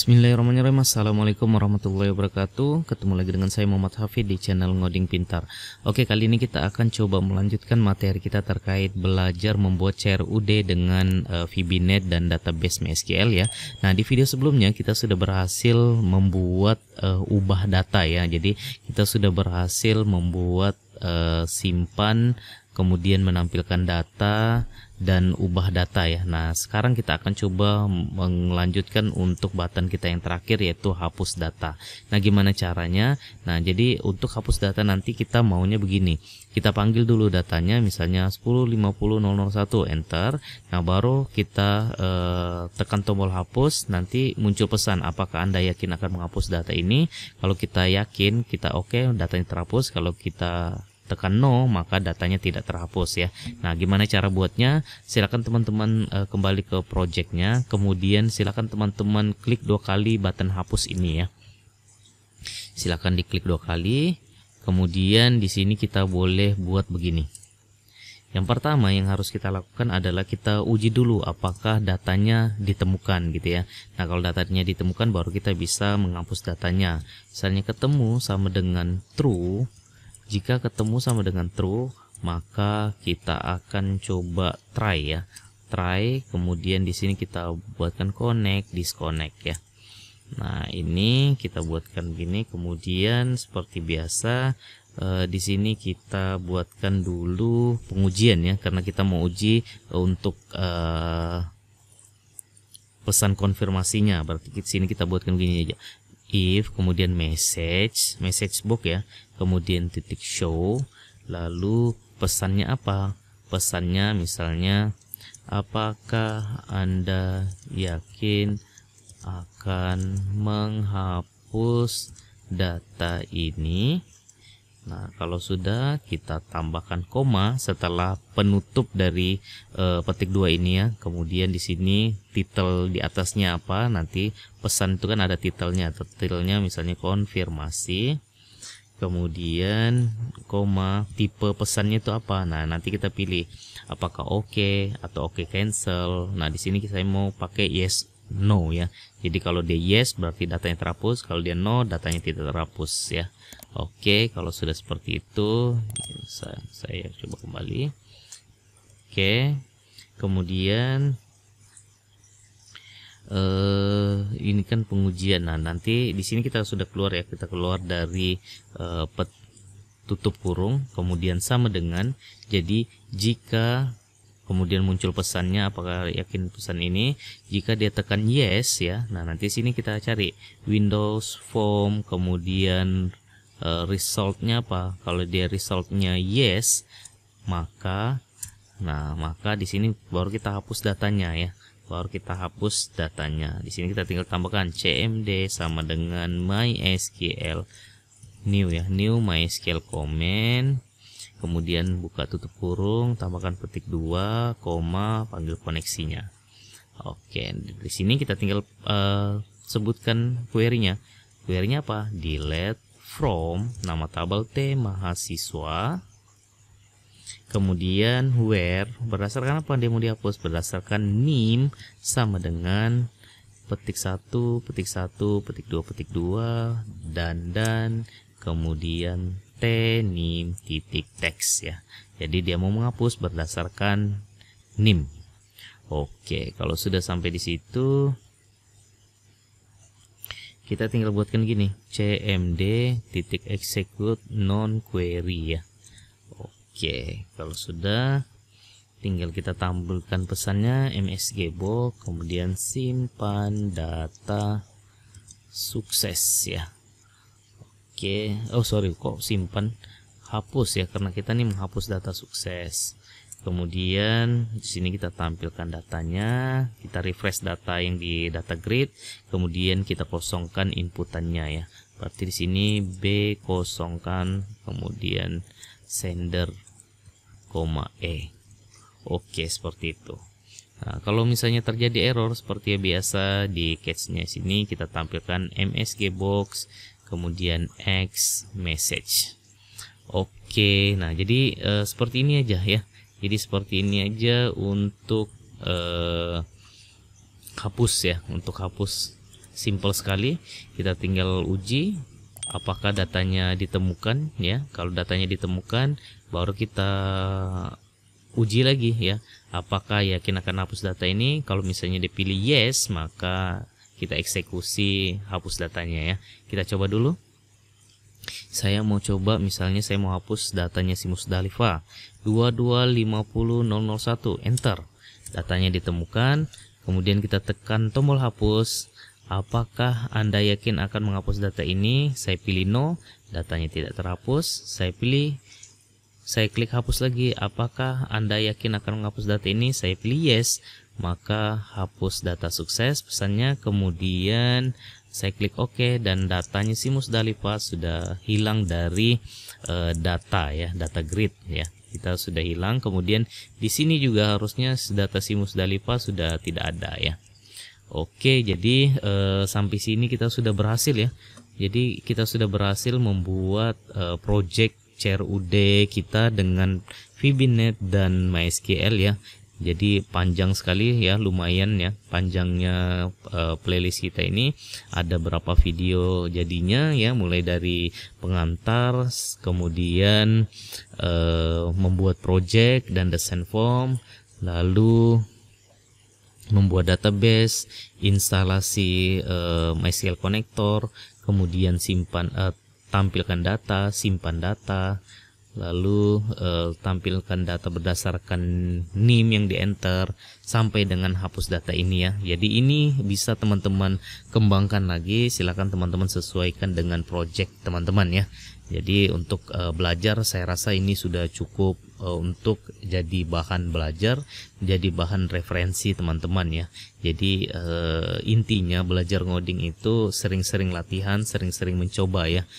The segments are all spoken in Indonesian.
Bismillahirrahmanirrahim. Assalamualaikum warahmatullahi wabarakatuh. Ketemu lagi dengan saya Muhammad Hafid di channel Ngoding Pintar. Oke, kali ini kita akan coba melanjutkan materi kita terkait belajar membuat CRUD dengan VBNet dan database MySQL ya. Nah, di video sebelumnya kita sudah berhasil membuat ubah data ya. Jadi kita sudah berhasil membuat simpan, kemudian menampilkan data dan ubah data ya. Nah, sekarang kita akan coba melanjutkan untuk button kita yang terakhir, yaitu hapus data. Nah, gimana caranya? Nah, jadi untuk hapus data nanti kita maunya begini. Kita panggil dulu datanya, misalnya 10.50.001, enter. Nah, baru kita tekan tombol hapus, nanti muncul pesan apakah Anda yakin akan menghapus data ini. Kalau kita yakin, kita oke, datanya terhapus. Kalau kita tekan no, maka datanya tidak terhapus ya. Nah, gimana cara buatnya? Silakan teman-teman kembali ke projectnya, kemudian silakan teman-teman klik 2 kali button hapus ini ya. Silakan diklik 2 kali. Kemudian di sini kita boleh buat begini. Yang pertama yang harus kita lakukan adalah kita uji dulu apakah datanya ditemukan gitu ya. Nah, kalau datanya ditemukan baru kita bisa menghapus datanya. Misalnya ketemu sama dengan true. Jika ketemu sama dengan true, maka kita akan coba try ya. Try, kemudian di sini kita buatkan connect, disconnect ya. Nah, ini kita buatkan gini, kemudian seperti biasa di sini kita buatkan dulu pengujian ya, karena kita mau uji untuk pesan konfirmasinya. Berarti di sini kita buatkan gini aja. If, kemudian message box ya, kemudian titik show, lalu pesannya apa? Pesannya misalnya, apakah Anda yakin akan menghapus data ini? Nah, kalau sudah, kita tambahkan koma setelah penutup dari petik 2 ini ya. Kemudian di sini titel di atasnya apa? Nanti pesan itu kan ada titelnya. Titelnya misalnya konfirmasi. Kemudian koma, tipe pesannya itu apa? Nah, nanti kita pilih apakah oke atau oke cancel. Nah, di sini saya mau pakai yes no ya. Jadi kalau dia yes berarti datanya terhapus, kalau dia no datanya tidak terhapus ya. Oke, kalau sudah seperti itu saya coba kembali. Oke, kemudian ini kan pengujian. Nah, nanti di sini kita sudah keluar ya, kita keluar dari tutup kurung, kemudian sama dengan. Jadi jika kemudian muncul pesannya apakah yakin pesan ini, jika dia tekan yes ya. Nah, nanti sini kita cari Windows form, kemudian resultnya apa? Kalau dia resultnya yes, maka di sini baru kita hapus datanya ya. Baru kita hapus datanya. Di sini kita tinggal tambahkan cmd sama dengan mysql new ya, new mysql comment. Kemudian buka tutup kurung, tambahkan petik 2, koma, panggil koneksinya. Oke, di sini kita tinggal sebutkan query-nya. Query-nya apa? Delete from nama tabel T mahasiswa. Kemudian where, berdasarkan apa dia mau dihapus? Berdasarkan name sama dengan petik 1, petik 1, petik 2, petik 2, dan kemudian name titik text ya. Jadi dia mau menghapus berdasarkan name. Oke, kalau sudah sampai di situ kita tinggal buatkan gini, cmd titik execute non query ya. Oke, kalau sudah tinggal kita tampilkan pesannya msg box, kemudian simpan data sukses ya. Oke, oh sorry, kok simpan, hapus ya, karena kita nih menghapus data sukses. Kemudian di sini kita tampilkan datanya, kita refresh data yang di data grid, kemudian kita kosongkan inputannya ya. Berarti di sini B kosongkan, kemudian sender, e. Oke, seperti itu. Nah, kalau misalnya terjadi error seperti biasa di catch-nya sini kita tampilkan msg box, kemudian x message. Oke, nah jadi seperti ini aja ya. Jadi seperti ini aja untuk hapus ya, untuk hapus simple sekali. Kita tinggal uji apakah datanya ditemukan ya. Kalau datanya ditemukan, baru kita uji lagi ya, apakah yakin akan hapus data ini. Kalau misalnya dipilih yes, maka kita eksekusi hapus datanya ya. Kita coba dulu. Saya mau coba, misalnya saya mau hapus datanya si Musdalifah 2250001, enter. Datanya ditemukan, kemudian kita tekan tombol hapus. Apakah Anda yakin akan menghapus data ini? Saya pilih no, datanya tidak terhapus. Saya klik hapus lagi. Apakah Anda yakin akan menghapus data ini? Saya pilih yes, maka hapus data sukses pesannya. Kemudian saya klik OK dan datanya si Musdalifah sudah hilang dari data ya, data grid ya. Kita sudah hilang. Kemudian di sini juga harusnya data si Musdalifah sudah tidak ada ya. Oke, jadi sampai sini kita sudah berhasil ya. Jadi kita sudah berhasil membuat project CRUD kita dengan VBNet dan MySQL ya. Jadi panjang sekali ya, lumayan ya panjangnya playlist kita ini. Ada berapa video jadinya ya, mulai dari pengantar, kemudian membuat project dan desain form, lalu membuat database, instalasi MySQL connector, kemudian tampilkan data, simpan data, lalu tampilkan data berdasarkan NIM yang di enter, sampai dengan hapus data ini ya. Jadi ini bisa teman-teman kembangkan lagi, silakan teman-teman sesuaikan dengan project teman-teman ya. Jadi untuk belajar saya rasa ini sudah cukup untuk jadi bahan belajar, jadi bahan referensi teman-teman ya. Jadi intinya belajar ngoding itu sering-sering latihan, sering-sering mencoba ya.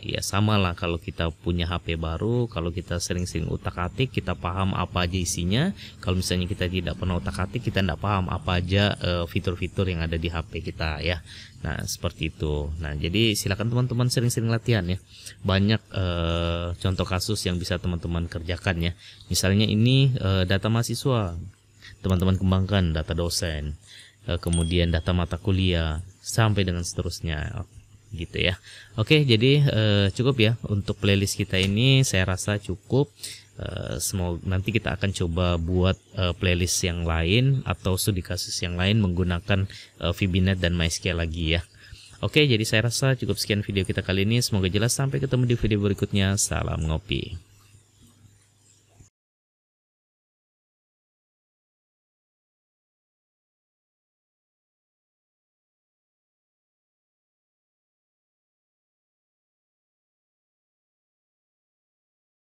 Ya sama lah kalau kita punya HP baru, kalau kita sering-sering utak-atik, kita paham apa aja isinya. Kalau misalnya kita tidak pernah utak-atik, kita tidak paham apa aja fitur-fitur yang ada di HP kita ya. Nah seperti itu. Nah jadi silakan teman-teman sering-sering latihan ya. Banyak contoh kasus yang bisa teman-teman kerjakan ya. Misalnya ini data mahasiswa, teman-teman kembangkan data dosen, kemudian data mata kuliah, sampai dengan seterusnya gitu ya. Oke, jadi cukup ya untuk playlist kita ini, saya rasa cukup. Semoga nanti kita akan coba buat playlist yang lain atau studi kasus yang lain menggunakan VBNet dan MySQL lagi ya. Oke, jadi saya rasa cukup sekian video kita kali ini. Semoga jelas. Sampai ketemu di video berikutnya. Salam ngopi.